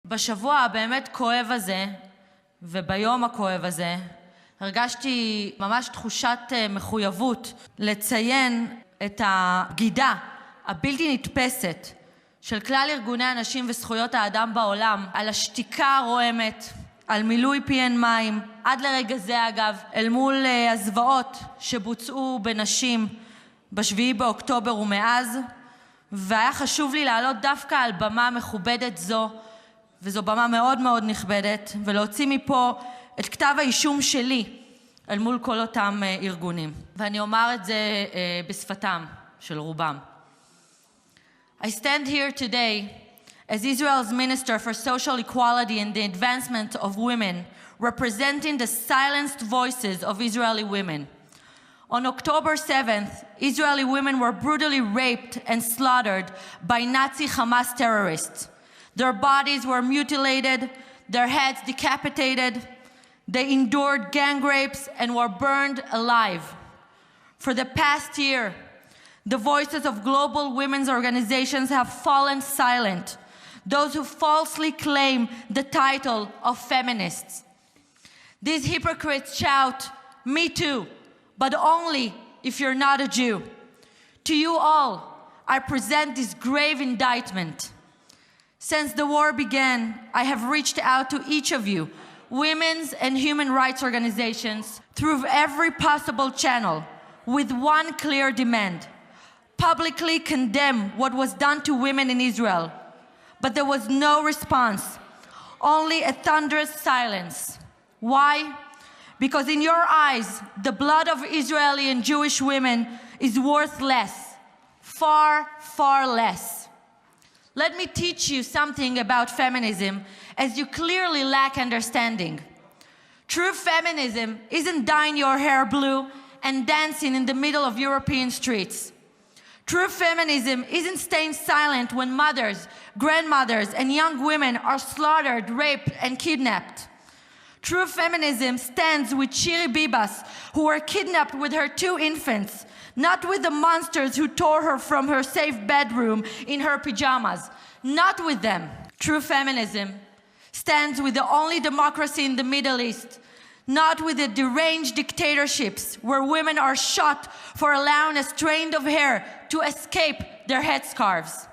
בשבוע הבאמת כואב הזה, וביום הכואב הזה, הרגשתי ממש תחושת מחויבות לציין את הבגידה הבלתי נתפסת של כלל ארגוני הנשים וזכויות האדם בעולם, על השתיקה הרועמת, על מילוי פיהן מים, עד לרגע זה אגב, אל מול הזוועות שבוצעו בנשים ב7 באוקטובר ומאז, והיה חשוב לי לעלות דווקא על במה מכובדת זו, וזו במה מאוד מאוד נכבדת, ולהוציא מפה את כתב האישום שלי אל מול כל אותם ארגונים. ואני אומר את זה בשפתם של רובם. I stand here today as Israel's Minister for Social Equality and the Advancement of Women, representing the silenced voices of Israeli women. On October 7th, Israeli women were brutally raped and slaughtered by Nazi Hamas terrorists. Their bodies were mutilated, their heads decapitated, they endured gang rapes and were burned alive. For the past year, the voices of global women's organizations have fallen silent, those who falsely claim the title of feminists. These hypocrites shout, "Me too," but only if you're not a Jew. To you all, I present this grave indictment. Since the war began, I have reached out to each of you, women's and human rights organizations, through every possible channel, with one clear demand: publicly condemn what was done to women in Israel. But there was no response, only a thunderous silence. Why? Because in your eyes, the blood of Israeli and Jewish women is worth less, far, far less. Let me teach you something about feminism, as you clearly lack understanding. True feminism isn't dyeing your hair blue and dancing in the middle of European streets. True feminism isn't staying silent when mothers, grandmothers, and young women are slaughtered, raped, and kidnapped. True feminism stands with Shiri Bibas, who were kidnapped with her 2 infants, not with the monsters who tore her from her safe bedroom in her pajamas. Not with them. True feminism stands with the only democracy in the Middle East, not with the deranged dictatorships where women are shot for allowing a strand of hair to escape their headscarves.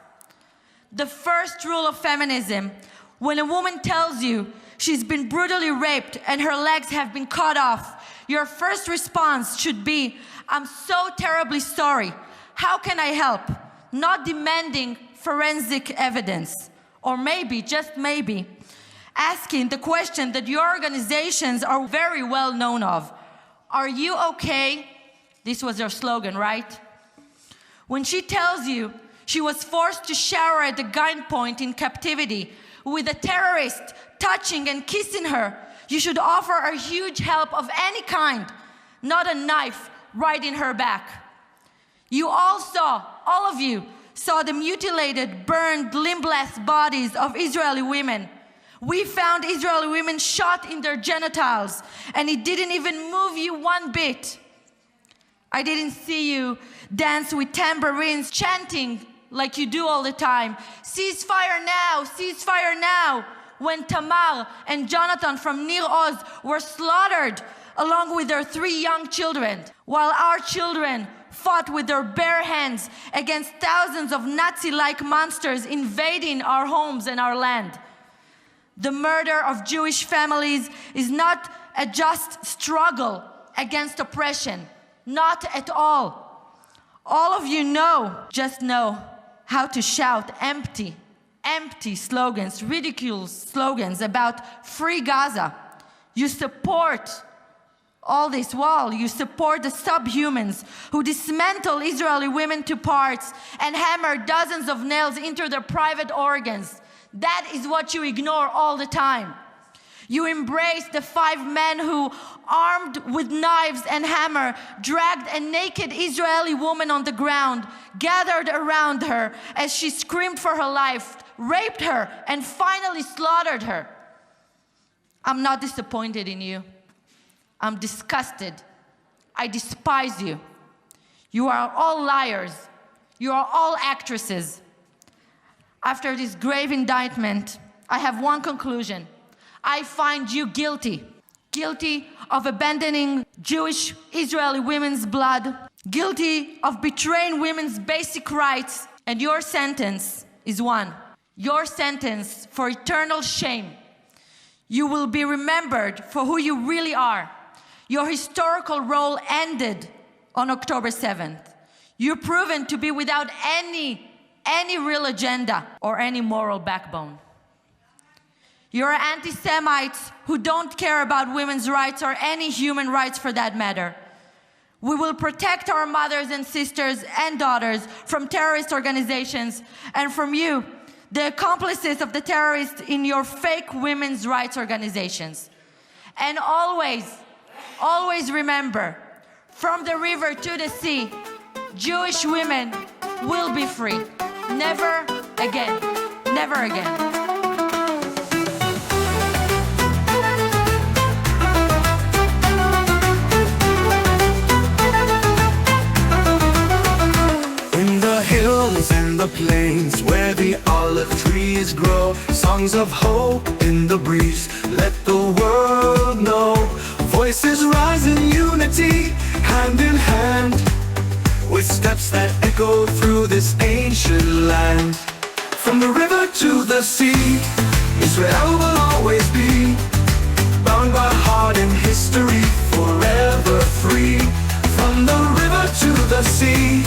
The first rule of feminism, when a woman tells you she's been brutally raped and her legs have been cut off, your first response should be, "I'm so terribly sorry. How can I help?" Not demanding forensic evidence. Or maybe, just maybe, asking the question that your organizations are very well known of. "Are you okay?" This was their slogan, right? When she tells you she was forced to shower at the gunpoint in captivity with a terrorist touching and kissing her, you should offer her huge help of any kind, not a knife right in her back. You all of you saw the mutilated, burned, limbless bodies of Israeli women. We found Israeli women shot in their genitals, and it didn't even move you one bit. I didn't see you dance with tambourines, chanting like you do all the time, "Ceasefire now, ceasefire now," when Tamar and Jonathan from Nir Oz were slaughtered along with their 3 young children, while our children fought with their bare hands against thousands of Nazi-like monsters invading our homes and our land. The murder of Jewish families is not a just struggle against oppression. Not at all. All of you just know how to shout empty slogans, ridiculous slogans about free Gaza. You support all this while you support the subhumans who dismantle Israeli women to parts and hammer dozens of nails into their private organs. That is what you ignore all the time. You embrace the 5 men who, armed with knives and hammer, dragged a naked Israeli woman on the ground, gathered around her as she screamed for her life, raped her, and finally slaughtered her. I'm not disappointed in you. I'm disgusted. I despise you. You are all liars. You are all actresses. After this grave indictment, I have one conclusion. I find you guilty. Guilty of abandoning Jewish Israeli women's blood. Guilty of betraying women's basic rights. And your sentence is one. Your sentence for eternal shame. You will be remembered for who you really are. Your historical role ended on October 7th. You're proven to be without any real agenda or any moral backbone. You're anti-Semites who don't care about women's rights or any human rights for that matter. We will protect our mothers and sisters and daughters from terrorist organizations and from you, the accomplices of the terrorists in your fake women's rights organizations. And always remember, from the river to the sea, Jewish women will be free. Never again. Never again. And the plains where the olive trees grow, songs of hope in the breeze, let the world know. Voices rise in unity, hand in hand, with steps that echo through this ancient land. From the river to the sea, Israel will always be bound by heart and history, forever free. From the river to the sea,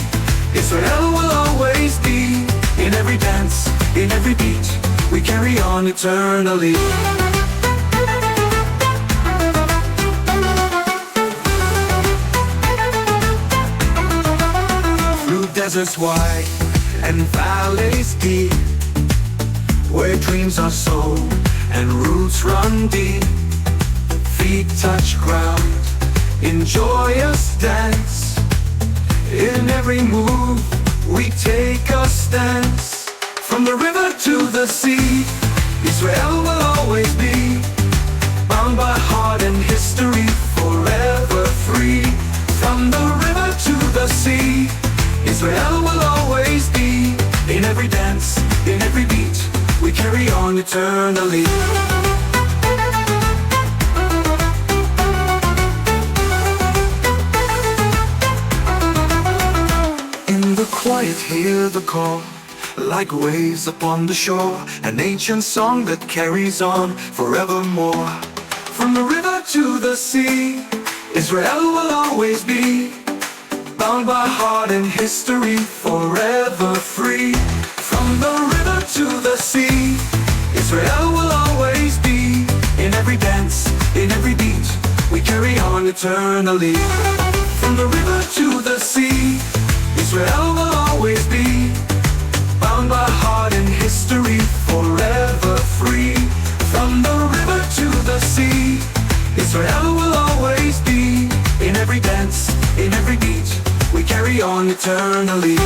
Israel will always be. In every dance, in every beat, we carry on eternally. Through deserts wide and valleys deep, where dreams are sown and roots run deep, feet touch ground in joyous dance. In every move, we take a stance. From the river to the sea, Israel will always be bound by heart and history, forever free. From the river to the sea, Israel will always be. In every dance, in every beat, we carry on eternally. Quiet, hear the call, like waves upon the shore, an ancient song that carries on forevermore. From the river to the sea, Israel will always be bound by heart and history, forever free. From the river to the sea, Israel will always be. In every dance, in every beat, we carry on eternally. From the river to the sea, Israel will always be bound by heart and history, forever free. From the river to the sea, Israel will always be. In every dance, in every beat, we carry on eternally.